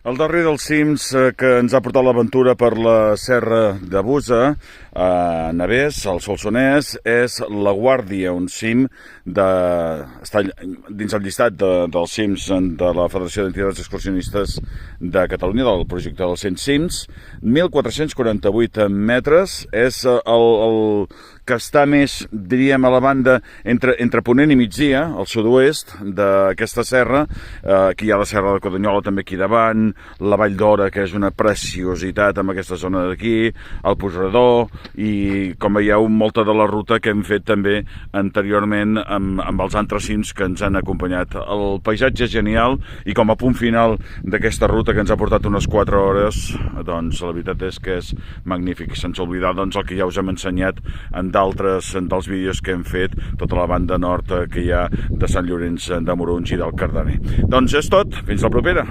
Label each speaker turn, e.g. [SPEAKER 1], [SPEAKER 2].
[SPEAKER 1] El darrer dels cims que ens ha portat l'aventura per la Serra de Busa, a Navès, al Solsonès, és la Guàrdia, un cim està dins el llistat dels cims de la Federació d'Entitats Excursionistes de Catalunya, del projecte dels 100 cims. 1.448 metres, és el que està més, diríem, a la banda entre Ponent i Migdia, al sud-oest d'aquesta serra. Aquí hi ha la Serra de Codanyola també aquí davant, la Vall d'Ora, que és una preciositat en aquesta zona d'aquí, el Puigredó, i com veieu, molta de la ruta que hem fet també anteriorment amb els altres cims que ens han acompanyat. El paisatge és genial i com a punt final d'aquesta ruta que ens ha portat unes 4 hores, doncs la veritat és que és magnífic, sense oblidar doncs, el que ja us hem ensenyat en d'altres dels vídeos que hem fet, tota la banda nord que hi ha de Sant Llorenç de Morunys i del Cardener. Doncs és tot, fins la propera!